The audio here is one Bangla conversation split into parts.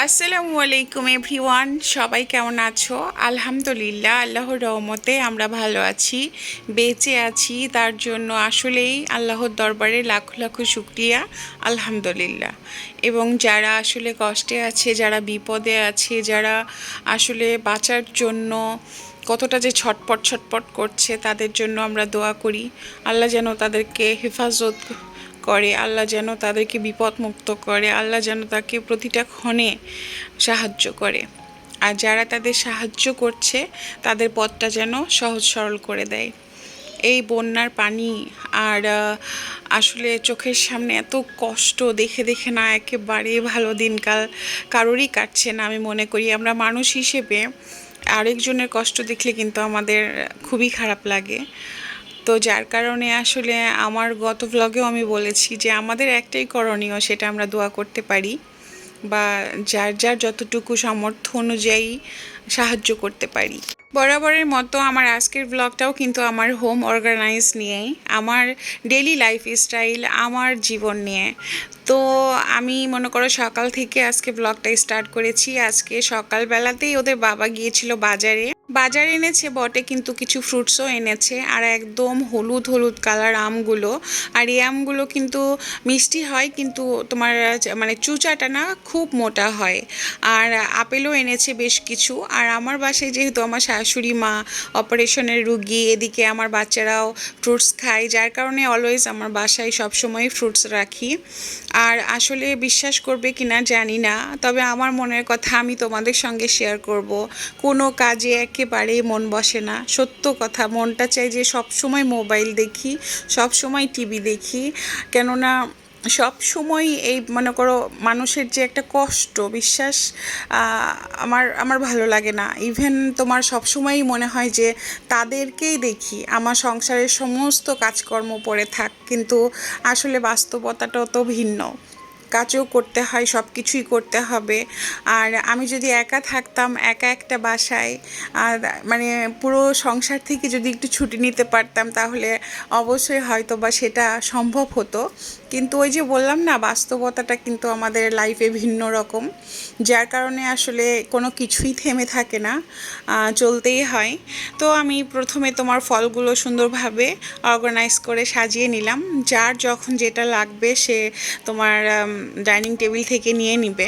আসসালামু আলাইকুম এভরিওয়ান, সবাই কেমন আছো? আলহামদুলিল্লাহ, আল্লাহর রহমতে আমরা ভালো আছি, বেঁচে আছি। তার জন্য আসলেই আল্লাহর দরবারে লাখো লাখো শুকরিয়া, আলহামদুলিল্লাহ। এবং যারা আসলে কষ্টে আছে, যারা বিপদে আছে, যারা আসলে বাঁচার জন্য কতটা যে ছটপট ছটপট করছে, তাদের জন্য আমরা দোয়া করি। আল্লাহ যেন তাদেরকে হেফাজত করে, আল্লাহ যেন তাদেরকে বিপদমুক্ত করে, আল্লাহ যেন তাকে প্রতিটা ক্ষণে সাহায্য করে। আর যারা তাদের সাহায্য করছে তাদের পথটা যেন সহজ সরল করে দেয়। এই বন্যার পানি আর আসলে চোখের সামনে এত কষ্ট দেখে দেখে না একেবারে ভালো দিনকাল কারোরই কাটছে না। আমি মনে করি আমরা মানুষ হিসেবে আরেকজনের কষ্ট দেখলে কিন্তু আমাদের খুবই খারাপ লাগে। তো যার কারণে আসলে আমার গত ব্লগেও আমি বলেছি যে আমাদের একটাই করণীয়, সেটা আমরা দোয়া করতে পারি বা যার যার যতটুকু সামর্থ্য অনুযায়ী সাহায্য করতে পারি। বরাবরের মতো আমার আজকের ব্লগটাও কিন্তু আমার হোম অর্গানাইজ নিয়েই, আমার ডেলি লাইফ স্টাইল, আমার জীবন নিয়ে। তো আমি মনে করো সকাল থেকে আজকে ব্লগটা স্টার্ট করেছি। আজকে সকালবেলাতেই ওদের বাবা গিয়েছিল বাজারে, বাজার এনেছে বটে কিন্তু কিছু ফ্রুটসও এনেছে, আর একদম হলুদ হলুদ কালার আমগুলো। আর এই আমগুলো কিন্তু মিষ্টি হয়, কিন্তু তোমার মানে চুচাটা না খুব মোটা হয়। আর আপেলও এনেছে বেশ কিছু। আর আমার বাসায় যেহেতু আমার শাশুড়ি মা অপারেশনের রুগী, এদিকে আমার বাচ্চারাও ফ্রুটস খায়, যার কারণে অলওয়েজ আমার বাসায় সবসময় ফ্রুটস রাখি। আর আসলে বিশ্বাস করবে কিনা জানি না, তবে আমার মনের কথা আমি তোমাদের সঙ্গে শেয়ার করব। কোনো কাজে একেবারেই মন বসে না, সত্য কথা। মনটা চাই যে সব সময় মোবাইল দেখি, সব সময় টিভি দেখি। কেননা সব সময় এই মনে করো মানুষের যে একটা কষ্ট, বিশ্বাস আমার আমার ভালো লাগে না। ইভেন তোমার সব সময়ই মনে হয় যে তাদেরকেই দেখি, আমার সংসারের সমস্ত কাজকর্ম পড়ে থাক, কিন্তু আসলে বাস্তবতাটাও তো ভিন্ন। কাজও করতে হয়, সব কিছুই করতে হবে। আর আমি যদি একা থাকতাম, একা একটা বাসায়, আর মানে পুরো সংসার থেকে যদি একটু ছুটি নিতে পারতাম, তাহলে অবশ্যই হয়তো বা সেটা সম্ভব হতো। কিন্তু ওই যে বললাম না, বাস্তবতাটা কিন্তু আমাদের লাইফে ভিন্ন রকম, যার কারণে আসলে কোনো কিছুই থেমে থাকে না, চলতেই হয়। তো আমি প্রথমে তোমার ফলগুলো সুন্দরভাবে অর্গানাইজ করে সাজিয়ে নিলাম। যার যখন যেটা লাগবে সে তোমার ডাইনিং টেবিল থেকে নিয়ে নিবে।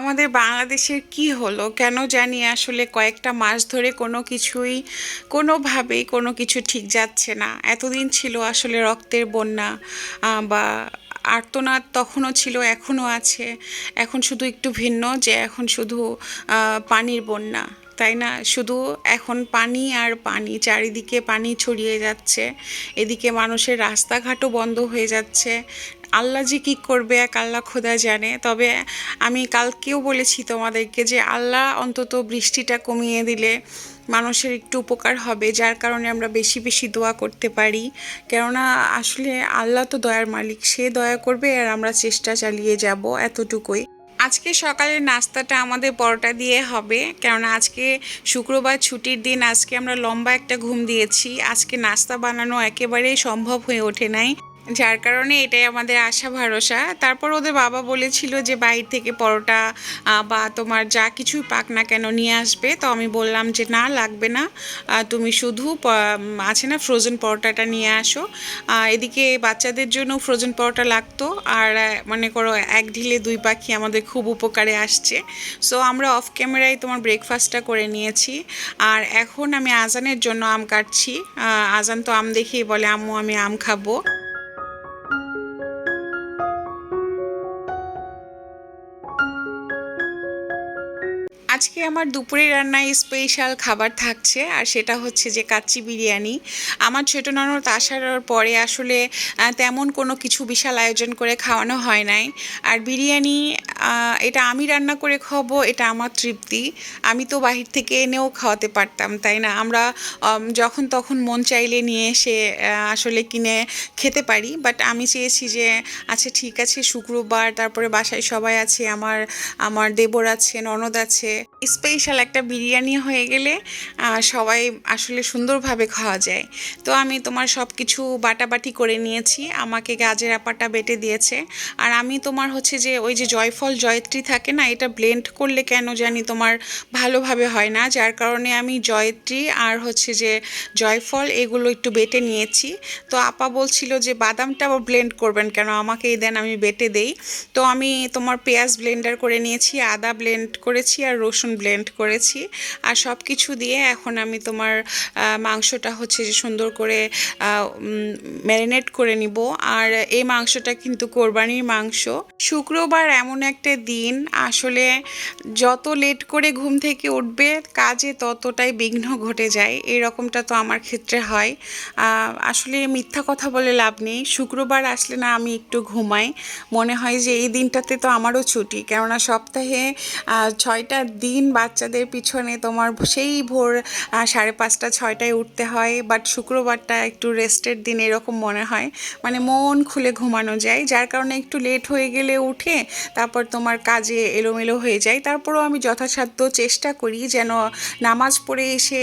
আমাদের বাংলাদেশের কি হলো কেন জানি, আসলে কয়েকটা মাস ধরে কোনো কিছুই কোনোভাবেই কোনো কিছু ঠিক যাচ্ছে না। এতদিন ছিল আসলে রক্তের বন্যা, বা আর্তনাদ তখনও ছিল, এখনও আছে। এখন শুধু একটু ভিন্ন, যে এখন শুধু পানির বন্যা, তাই না? শুধু এখন পানি আর পানি, চারিদিকে পানি ছড়িয়ে যাচ্ছে। এদিকে মানুষের রাস্তাঘাটও বন্ধ হয়ে যাচ্ছে। আল্লাহ যে কী করবে এক আল্লাহ খোদা জানে। তবে আমি কালকেও বলেছি তোমাদেরকে যে আল্লাহ অন্তত বৃষ্টিটা কমিয়ে দিলে মানুষের একটু উপকার হবে, যার কারণে আমরা বেশি বেশি দোয়া করতে পারি। কেননা আসলে আল্লাহ তো দয়ার মালিক, সে দয়া করবে আর আমরা চেষ্টা চালিয়ে যাব, এতটুকুই। আজকে সকালের নাস্তাটা আমাদের পরোটা দিয়ে হবে, কেননা আজকে শুক্রবার ছুটির দিন। আজকে আমরা লম্বা একটা ঘুম দিয়েছি, আজকে নাস্তা বানানো একেবারেই সম্ভব হয়ে ওঠে নাই, যার কারণে এটাই আমাদের আশা ভরসা। তারপর ওদের বাবা বলেছিল যে বাইরে থেকে পরোটা বা তোমার যা কিছুই পাক না কেন নিয়ে আসবে। তো আমি বললাম যে না, লাগবে না, তুমি শুধু আছে না ফ্রোজেন পরোটাটা নিয়ে আসো। এদিকে বাচ্চাদের জন্য ফ্রোজেন পরোটা লাগতো, আর মনে করো এক ঢিলে দুই পাখি আমাদের খুব উপকারে আসছে। সো আমরা অফ ক্যামেরায় তোমার ব্রেকফাস্টটা করে নিয়েছি। আর এখন আমি আজানের জন্য আম কাটছি। আজান তো আম দেখেই বলে আম্মু আমি আম খাবো। আজকে আমার দুপুরের রান্নায় স্পেশাল খাবার থাকছে, আর সেটা হচ্ছে যে কাচ্চি বিরিয়ানি। আমার ছোট ননদ আসার পরে আসলে তেমন কোনো কিছু বিশাল আয়োজন করে খাওয়ানো হয় নাই। আর বিরিয়ানি এটা আমি রান্না করে খাবো, এটা আমার তৃপ্তি। আমি তো বাহির থেকে এনেও খাওয়াতে পারতাম, তাই না? আমরা যখন তখন মন চাইলে নিয়ে এসে আসলে কিনে খেতে পারি, বাট আমি চেয়েছি যে আচ্ছা ঠিক আছে, শুক্রবার, তারপরে বাসায় সবাই আছে, আমার আমার দেবর আছে, ননদ আছে, স্পেশাল একটা বিরিয়ানি হয়ে গেলে সবাই আসলে সুন্দরভাবে খাওয়া যায়। তো আমি তোমার সব কিছু বাটাবাটি করে নিয়েছি, আমাকে গাজর আপাটা বেটে দিয়েছে। আর আমি তোমার হচ্ছে যে ওই যে জয়ফল জয়ত্রী থাকে না, এটা ব্লেন্ড করলে কেন জানি তোমার ভালোভাবে হয় না, যার কারণে আমি জয়ত্রী আর হচ্ছে যে জয়ফল এগুলো একটু বেটে নিয়েছি। তো আপা বলছিল যে বাদামটা আবার ব্লেন্ড করবেন কেন, আমাকেই দেন, আমি বেটে দেই। তো আমি তোমার পেঁয়াজ ব্লেন্ডার করে নিয়েছি, আদা ব্লেন্ড করেছি, আর রসুন ব্লেন্ড করেছি। আর সব কিছু দিয়ে এখন আমি তোমার মাংসটা হচ্ছে যে সুন্দর করে ম্যারিনেট করে নিব। আর এই মাংসটা কিন্তু কোরবানির মাংস। শুক্রবার এমন একটা দিন আসলে যত লেট করে ঘুম থেকে উঠবে কাজে ততটাই বিঘ্ন ঘটে যায়, এরকমটা তো আমার ক্ষেত্রে হয়। আসলে মিথ্যা কথা বলে লাভ নেই, শুক্রবার আসলে না আমি একটু ঘুমাই, মনে হয় যে এই দিনটাতে তো আমারও ছুটি, কেননা সপ্তাহে 6টা দিন বাচ্চাদের পিছনে তোমার সেই ভোর 5:30 6টায় উঠতে হয়, বাট শুক্রবারটা একটু রেস্টের দিন এরকম মনে হয়, মানে মন খুলে ঘুমানো যায়, যার কারণে একটু লেট হয়ে গেলে উঠে তারপর তোমার কাজে এলোমেলো হয়ে যায়। তারপরেও আমি যথাসাধ্য চেষ্টা করি যেন নামাজ পড়ে এসে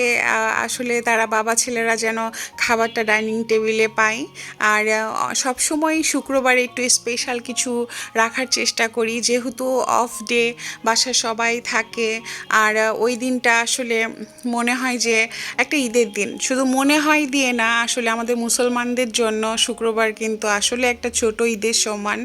আসলে তারা বাবা ছেলেরা যেন খাবারটা ডাইনিং টেবিলে পায়। আর সবসময় শুক্রবারে একটু স্পেশাল কিছু রাখার চেষ্টা করি, যেহেতু অফ ডে, বাসায় সবাই থাকে। আর ওই দিনটা আসলে মনে হয় যে একটা ঈদের দিন, শুধু মনে হয় দিয়ে না, আসলে আমাদের মুসলমানদের জন্য শুক্রবার কিন্তু আসলে একটা ছোট ঈদের সমান।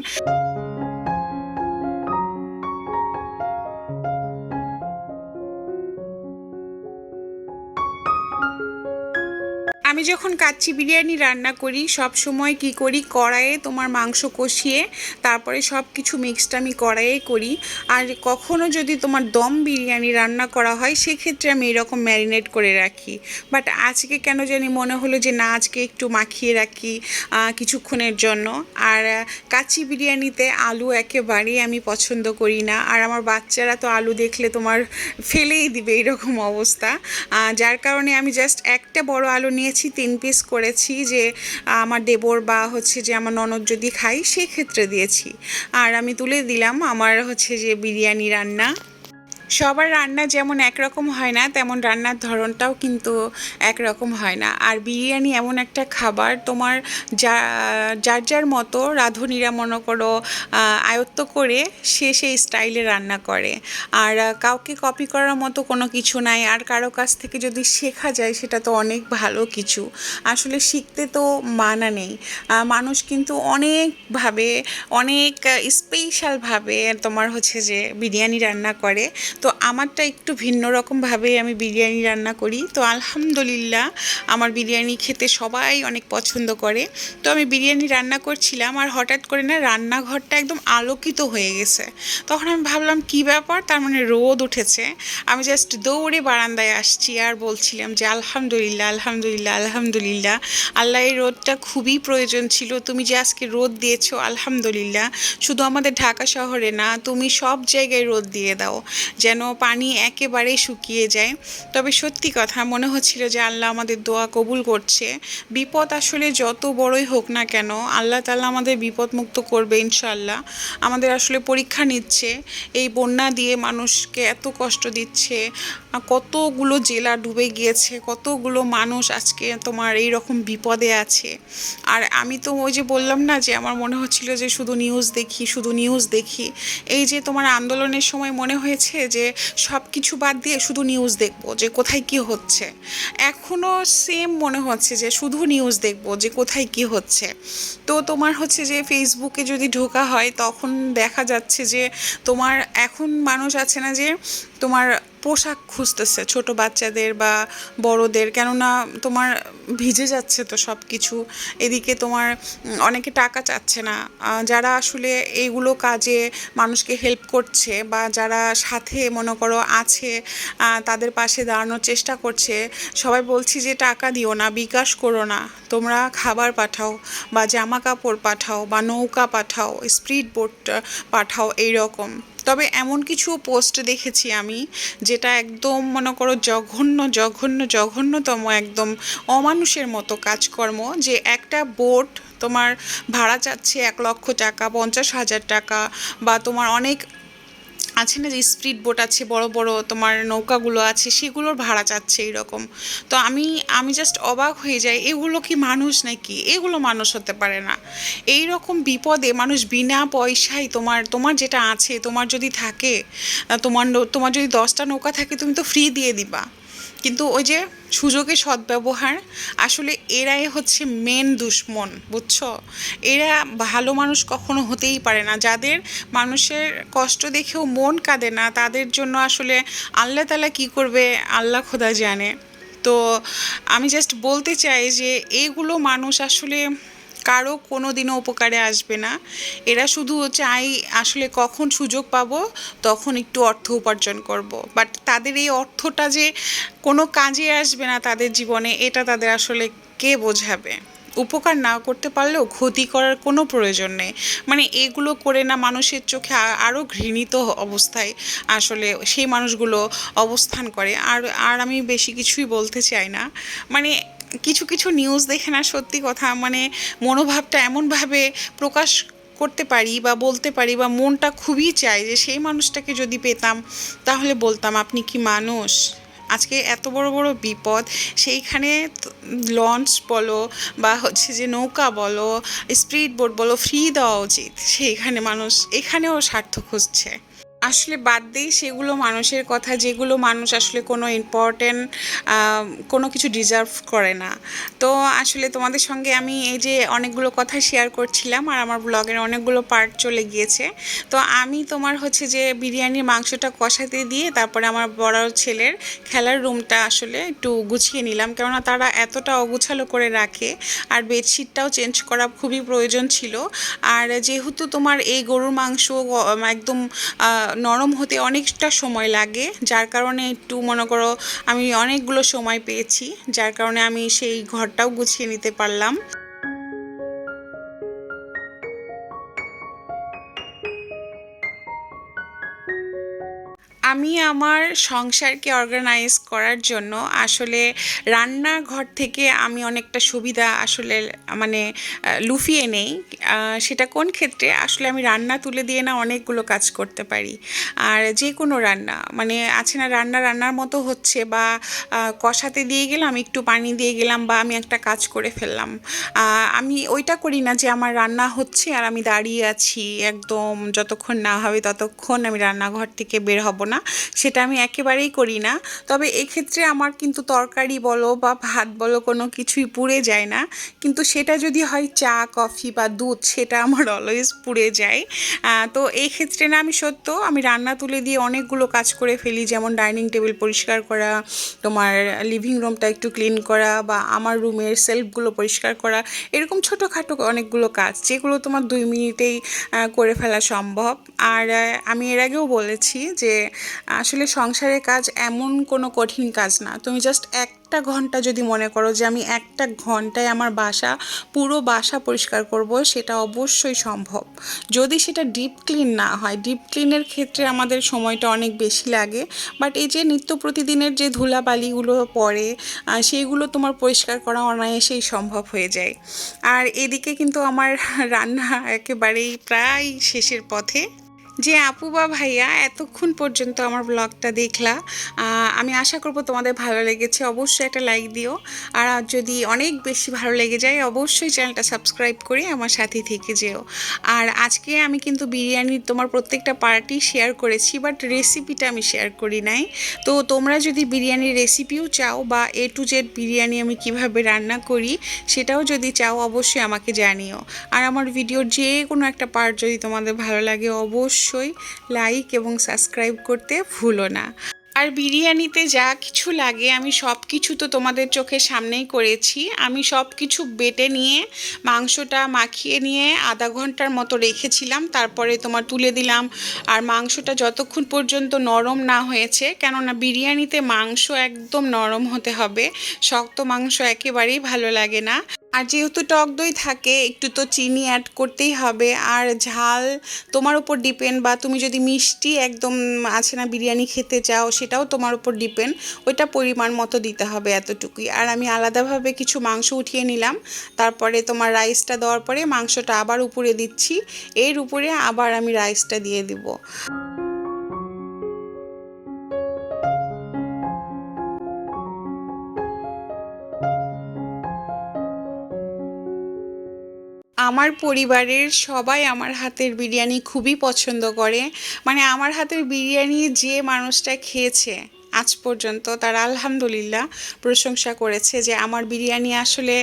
আমি যখন কাচ্চি বিরিয়ানি রান্না করি সব সময় কি করি, কড়াইয়ে তোমার মাংস কষিয়ে তারপরে সব কিছু মিক্সড আমি কড়াইয়ে করি। আর কখনো যদি তোমার দম বিরিয়ানি রান্না করা হয় সেক্ষেত্রে আমি এরকম ম্যারিনেট করে রাখি। বাট আজকে কেন জানি মনে হলো যে না, আজকে একটু মাখিয়ে রাখি কিছুক্ষণের জন্য। আর কাচ্চি বিরিয়ানিতে আলু একেবারেই আমি পছন্দ করি না, আর আমার বাচ্চারা তো আলু দেখলে তোমার ফেলেই দিবে এরকম অবস্থা। যার কারণে আমি জাস্ট একটা বড় আলু নিয়েছি, 3 পিস করেছি, যে আমার দেবর বা হচ্ছে যে আমার ননদ যদি খাই সেক্ষেত্রে দিয়েছি। আর আমি তুলে দিলাম আমার হচ্ছে যে বিরিয়ানি রান্না। সবার রান্না যেমন একরকম হয় না, তেমন রান্নার ধরনটাও কিন্তু একরকম হয় না। আর বিরিয়ানি এমন একটা খাবার তোমার যার যার মতো রাঁধুনিরা মনে করো আয়ত্ত করে সে সেই স্টাইলে রান্না করে। আর কাউকে কপি করার মতো কোনো কিছু নাই, আর কারো কাছ থেকে যদি শেখা যায় সেটা তো অনেক ভালো কিছু। আসলে শিখতে তো মানা নেই, মানুষ কিন্তু অনেকভাবে, অনেক স্পেশালভাবে তোমার হচ্ছে যে বিরিয়ানি রান্না করে। তো আমারটা একটু ভিন্ন রকমভাবেই আমি বিরিয়ানি রান্না করি। তো আলহামদুলিল্লাহ আমার বিরিয়ানি খেতে সবাই অনেক পছন্দ করে। তো আমি বিরিয়ানি রান্না করছিলাম, আর হঠাৎ করে না রান্নাঘরটা একদম আলোকিত হয়ে গেছে। তখন আমি ভাবলাম কি ব্যাপার, তার মানে রোদ উঠেছে। আমি জাস্ট দৌড়ে বারান্দায় আসছি আর বলছিলাম যে আলহামদুলিল্লাহ, আলহামদুলিল্লাহ, আলহামদুলিল্লাহ, আল্লাহ এই রোদটা খুবই প্রয়োজন ছিল, তুমি যে আজকে রোদ দিয়েছো আলহামদুলিল্লাহ। শুধু আমাদের ঢাকা শহরে না, তুমি সব জায়গায় রোদ দিয়ে দাও যেন পানি একেবারেই শুকিয়ে যায়। তবে সত্যি কথা মনে হচ্ছিল যে আল্লাহ আমাদের দোয়া কবুল করছে। বিপদ আসলে যত বড়ই হোক না কেন, আল্লাহ তাআলা আমাদের বিপদ মুক্ত করবে ইনশাআল্লাহ। আমাদের আসলে পরীক্ষা নিচ্ছে, এই বন্যা দিয়ে মানুষকে এত কষ্ট দিচ্ছে, কতগুলো জেলা ডুবে গিয়েছে, কতগুলো মানুষ আজকে তোমার এই রকম বিপদে আছে। আর আমি তো ওই যে বললাম না যে আমার মনে হচ্ছিল যে শুধু নিউজ দেখি, শুধু নিউজ দেখি। এই যে তোমার আন্দোলনের সময় মনে হয়েছে যে সব কিছু বাদ দিয়ে শুধু নিউজ দেখবো যে কোথায় কি হচ্ছে। এখনও সেম মনে হচ্ছে যে শুধু নিউজ দেখবো যে কোথায় কি হচ্ছে। তো তোমার হচ্ছে যে ফেসবুকে যদি ঢোকা হয় তখন দেখা যাচ্ছে যে তোমার এখন মানুষ আছে না যে তোমার পোশাক খুঁজতেছে ছোট বাচ্চাদের বা বড়দের, কেননা তোমার ভিজে যাচ্ছে তো সব কিছু। এদিকে তোমার অনেকে টাকা চাচ্ছে না, যারা আসলে এইগুলো কাজে মানুষকে হেল্প করছে বা যারা সাথে মনে করো আছে, তাদের পাশে দাঁড়ানোর চেষ্টা করছে, সবাই বলছি যে টাকা দিও না, বিকাশ করো না, তোমরা খাবার পাঠাও বা জামা কাপড় পাঠাও বা নৌকা পাঠাও, স্পিড বোট পাঠাও, এই রকম। তবে এমন কিছু পোস্ট দেখেছি আমি, যেটা একদম মনে করো জঘন্য জঘন্য জঘন্যতম, একদম অমানুষের মতো কাজকর্ম, যে একটা বোট তোমার ভাড়া চাচ্ছে 1,00,000 টাকা, 50,000 টাকা, বা তোমার অনেক আছে না যে স্পিড বোট আছে, বড় বড় তোমার নৌকাগুলো আছে, সেগুলোর ভাড়া চাচ্ছে এইরকম। তো আমি জাস্ট অবাক হয়ে যাই, এগুলো কি মানুষ নাকি? এগুলো মানুষ হতে পারে না। এই রকম বিপদে মানুষ বিনা পয়সায়, তোমার তোমার যেটা আছে, তোমার যদি থাকে, তোমার যদি 10টা নৌকা থাকে, তুমি তো ফ্রি দিয়ে দিবা। কিন্তু ওই যে সুযোগের সদ্ব্যবহার, আসলে এরাই হচ্ছে মেন দুশ্মন, বুঝছো? এরা ভালো মানুষ কখনো হতেই পারে না। যাদের মানুষের কষ্ট দেখেও মন কাঁদে না, তাদের জন্য আসলে আল্লাহ তাআলা কী করবে আল্লাহ খোদা জানে। তো আমি জাস্ট বলতে চাই যে এগুলো মানুষ আসলে কারো কোনো দিনও উপকারে আসবে না। এরা শুধু চাই আসলে কখন সুযোগ পাবো তখন একটু অর্থ উপার্জন করব, বাট তাদের এই অর্থটা যে কোনো কাজে আসবে না তাদের জীবনে, এটা তাদের আসলে কে বোঝাবে? উপকার না করতে পারলেও ক্ষতি করার কোনো প্রয়োজন নেই। মানে এগুলো করে না মানুষের চোখে আরও ঘৃণিত অবস্থায় আসলে সেই মানুষগুলো অবস্থান করে। আর আর আমি বেশি কিছুই বলতে চাই না। মানে কিছু কিছু নিউজ দেখে না, সত্যি কথা, মানে মনোভাবটা এমনভাবে প্রকাশ করতে পারি বা বলতে পারি, বা মনটা খুবই চায় যে সেই মানুষটাকে যদি পেতাম তাহলে বলতাম, আপনি কি মানুষ? আজকে এত বড় বড় বিপদ, সেইখানে লঞ্চ বলো বা হচ্ছে যে নৌকা বলো, স্পিড বোট বলো, ফ্রি দেওয়া উচিত। সেইখানে মানুষ এখানেও স্বার্থ খুঁজছে। আসলে বাদ দেই সেগুলো মানুষের কথা, যেগুলো মানুষ আসলে কোনো ইম্পর্টেন্ট কোনো কিছু ডিজার্ভ করে না। তো আসলে তোমাদের সঙ্গে আমি এই যে অনেকগুলো কথা শেয়ার করছিলাম, আর আমার ব্লগের অনেকগুলো পার্ট চলে গিয়েছে। তো আমি তোমার হচ্ছে যে বিরিয়ানির মাংসটা কষাতে দিয়ে তারপরে আমার বড় ছেলের খেলার রুমটা আসলে একটু গুছিয়ে নিলাম, কেননা তারা এতটা অগুছালো করে রাখে, আর বেডশিটটাও চেঞ্জ করা খুবই প্রয়োজন ছিল। আর যেহেতু তোমার এই গরুর মাংস একদম নরম হতে অনেকটা সময় লাগে, যার কারণে একটু মনে করো আমি অনেকগুলো সময় পেয়েছি, যার কারণে আমি সেই ঘরটাও গুছিয়ে নিতে পারলাম। আমি আমার সংসারকে অর্গানাইজ করার জন্য আসলে রান্নাঘর থেকে আমি অনেকটা সুবিধা আসলে মানে লুফিয়ে নেই। সেটা কোন ক্ষেত্রে? আসলে আমি রান্না তুলে দিয়ে না অনেকগুলো কাজ করতে পারি। আর যে কোনো রান্না, মানে আছে না, রান্নার মতো হচ্ছে, বা কষাতে দিয়ে গেলাম, একটু পানি দিয়ে গেলাম, বা আমি একটা কাজ করে ফেললাম। আমি ওইটা করি না যে আমার রান্না হচ্ছে আর আমি দাঁড়িয়ে আছি, একদম যতক্ষণ না হবে ততক্ষণ আমি রান্নাঘর থেকে বের হব না, সেটা আমি একেবারেই করি না। তবে এক্ষেত্রে আমার কিন্তু তরকারি বলো বা ভাত বলো কোনো কিছুই পুড়ে যায় না, কিন্তু সেটা যদি হয় চা, কফি বা দুধ, সেটা আমার অলওয়েজ পুড়ে যায়। তো এই ক্ষেত্রে না, আমি রান্না তুলে দিয়ে অনেকগুলো কাজ করে ফেলি, যেমন ডাইনিং টেবিল পরিষ্কার করা, তোমার লিভিং রুমটা একটু ক্লিন করা, বা আমার রুমের সেলফগুলো পরিষ্কার করা, এরকম ছোটোখাটো অনেকগুলো কাজ, যেগুলো তোমার 2 মিনিটেই করে ফেলা সম্ভব। আর আমি এর আগেও বলেছি যে আসলে সংসারের কাজ এমন কোনো কঠিন কাজ না। তুমি জাস্ট একটা ঘন্টা যদি মনে করো যে আমি একটা ঘন্টায় আমার পুরো বাসা পরিষ্কার করব, সেটা অবশ্যই সম্ভব, যদি সেটা ডিপ ক্লিন না হয়। ডিপ ক্লিনের ক্ষেত্রে আমাদের সময়টা অনেক বেশি লাগে, বাট এই যে নিত্য প্রতিদিনের যে ধুলাবালিগুলো পড়ে, সেইগুলো তোমার পরিষ্কার করা অনায়াসেই সম্ভব হয়ে যায়। আর এদিকে কিন্তু আমার রান্না একেবারেই প্রায় শেষের পথে। যে আপু বা ভাইয়া এতক্ষণ পর্যন্ত আমার ব্লগটা দেখলা, আমি আশা করব তোমাদের ভালো লেগেছে। অবশ্যই একটা লাইক দিও, আর যদি অনেক বেশি ভালো লেগে যায় অবশ্যই চ্যানেলটা সাবস্ক্রাইব করে আমার সাথে থেকে যেও। আর আজকে আমি কিন্তু বিরিয়ানির তোমার প্রত্যেকটা পার্টই শেয়ার করেছি, বাট রেসিপিটা আমি শেয়ার করি নাই। তো তোমরা যদি বিরিয়ানির রেসিপিও চাও, বা A to Z বিরিয়ানি আমি কিভাবে রান্না করি সেটাও যদি চাও, অবশ্যই আমাকে জানিও। আর আমার ভিডিওর যে কোনো একটা পার্ট যদি তোমাদের ভালো লাগে, অবশ্যই লাইক এবং সাবস্ক্রাইব করতে ভুলো না। আর বিরিয়ানিতে যা কিছু লাগে আমি সব কিছু তো তোমাদের চোখের সামনেই করেছি। আমি সব কিছু বেটে নিয়ে মাংসটা মাখিয়ে নিয়ে আধা ঘন্টার মতো রেখেছিলাম, তারপরে তোমার তুলে দিলাম। আর মাংসটা যতক্ষণ পর্যন্ত নরম না হয়েছে, কেননা বিরিয়ানিতে মাংস একদম নরম হতে হবে, শক্ত মাংস একেবারেই ভালো লাগে না। আর যেহেতু টক দই থাকে একটু তো চিনি অ্যাড করতেই হবে। আর ঝাল তোমার উপর ডিপেন্ড, বা তুমি যদি মিষ্টি একদম আছে না বিরিয়ানি খেতে চাও সেটাও তোমার উপর ডিপেন্ড, ওইটা পরিমাণ মতো দিতে হবে এতটুকুই। আর আমি আলাদাভাবে কিছু মাংস উঠিয়ে নিলাম, তারপরে তোমার রাইসটা দেওয়ার পরে মাংসটা আবার উপরে দিচ্ছি, এর উপরে আবার আমি রাইসটা দিয়ে দিব। আমার পরিবারের সবাই আমার হাতের বিরিয়ানি খুবই পছন্দ করে। মানে আমার হাতের বিরিয়ানি যে মানুষটা খেয়েছে আজ পর্যন্ত তারা আলহামদুলিল্লাহ প্রশংসা করেছে যে আমার বিরিয়ানি আসলে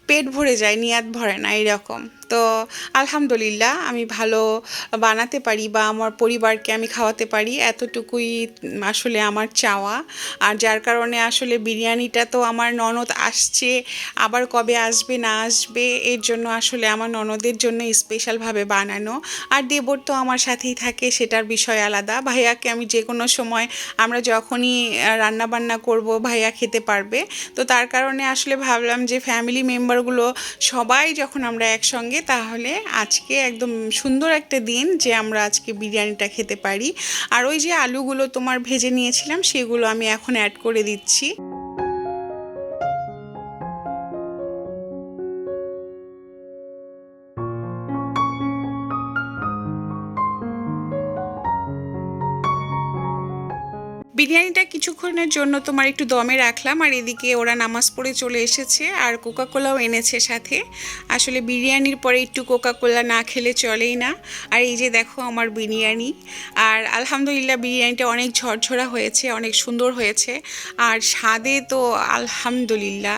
পেট ভরে যায়, নিয়াত ভরে না এরকম। তো আলহামদুলিল্লাহ আমি ভালো বানাতে পারি বা আমার পরিবারকে আমি খাওয়াতে পারি, এতটুকুই আসলে আমার চাওয়া। আর যার কারণে আসলে বিরিয়ানিটা তো আমার ননদ আসছে, আবার কবে আসবে না আসবে এর জন্য আসলে আমার ননদের জন্য স্পেশালভাবে বানানো। আর দেবর তো আমার সাথেই থাকে, সেটার বিষয় আলাদা। ভাইয়াকে আমি যে কোনো সময় আমরা যখনই রান্না বান্না করব ভাইয়া খেতে পারবে। তো তার কারণে আসলে ভাবলাম যে ফ্যামিলি মেম্বারগুলো সবাই যখন আমরা একসঙ্গে, তাহলে আজকে একদম সুন্দর একটা দিন যে আমরা আজকে বিরিয়ানিটা খেতে পারি। আর ওই যে আলুগুলো তোমার ভেজে নিয়েছিলাম সেগুলো আমি এখন অ্যাড করে দিচ্ছি। বিরিয়ানিটা কিছুক্ষণের জন্য তোমার একটু দমে রাখলাম, আর এদিকে ওরা নামাজ পড়ে চলে এসেছে আর কোকাকোলাও এনেছে সাথে। আসলে বিরিয়ানির পরে একটু কোকাকোলা না খেলে চলেই না। আর এই যে দেখো আমার বিরিয়ানি, আর আলহামদুলিল্লাহ বিরিয়ানিটা অনেক ঝরঝরা হয়েছে, অনেক সুন্দর হয়েছে। আর স্বাদে তো আলহামদুলিল্লাহ,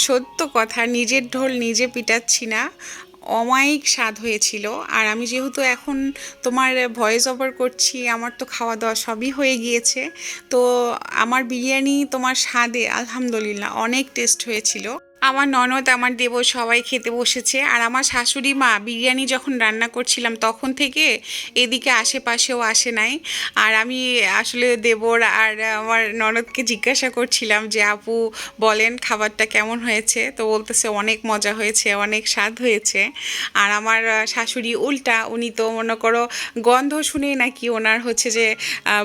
সত্য কথা, নিজের ঢোল নিজে পিটাচ্ছি না, অমায়িক স্বাদ হয়েছিল। আর আমি যেহেতু এখন তোমার ভয়েস ওভার করছি, আমার তো খাওয়া দাওয়া সবই হয়ে গিয়েছে। তো আমার বিরিয়ানি তোমার স্বাদে আলহামদুলিল্লাহ অনেক টেস্ট হয়েছিল। আমার ননদ আমার দেবর সবাই খেতে বসেছে। আর আমার শাশুড়ি মা বিরিয়ানি যখন রান্না করছিলাম তখন থেকে এদিকে আশেপাশেও আসে নাই। আর আমি আসলে দেবর আর আমার ননদকে জিজ্ঞাসা করছিলাম যে আপু বলেন খাবারটা কেমন হয়েছে, তো বলতেছে অনেক মজা হয়েছে, অনেক স্বাদ হয়েছে। আর আমার শাশুড়ি উল্টা, উনি তো মনে করো গন্ধ শুনেই নাকি ওনার হচ্ছে যে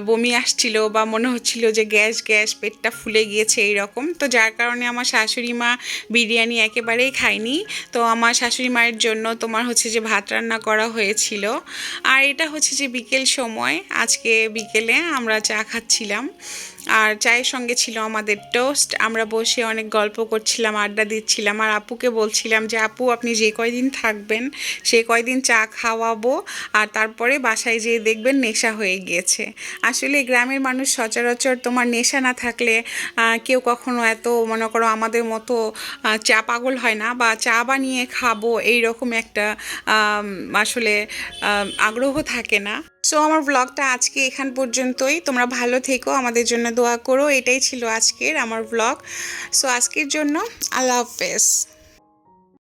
বমি আসছিল, বা মনে হচ্ছিল যে গ্যাস গ্যাস পেটটা ফুলে গিয়েছে এইরকম। তো যার কারণে আমার শাশুড়ি মা বিরিয়ানি একেবারেই খাইনি। তো আমার শাশুড়ি মায়ের জন্য তোমার হচ্ছে যে ভাত রান্না করা হয়েছিল। আর এটা হচ্ছে যে বিকেল সময়, আজকে বিকেলে আমরা চা খাচ্ছিলাম, আর চায়ের সঙ্গে ছিল আমাদের টোস্ট। আমরা বসে অনেক গল্প করছিলাম, আড্ডা দিচ্ছিলাম। আর আপুকে বলছিলাম যে আপু আপনি যে কয়দিন থাকবেন সে কয়দিন চা খাওয়াবো, আর তারপরে বাসায় যেয়ে দেখবেন নেশা হয়ে গিয়েছে। আসলে গ্রামের মানুষ সচরাচর তোমার নেশা না থাকলে কেউ কখনো এত মনে করো আমাদের মতো চা পাগল হয় না, বা চা বানিয়ে খাবো এই রকম একটা আসলে আগ্রহ থাকে না। সো আমার ব্লগটা আজকে এখান পর্যন্তই। তোমরা ভালো থেকো, আমাদের জন্য দোয়া করো। এটাই ছিল আজকের আমার ব্লগ। সো আজকের জন্য আল্লাহ হাফেজ।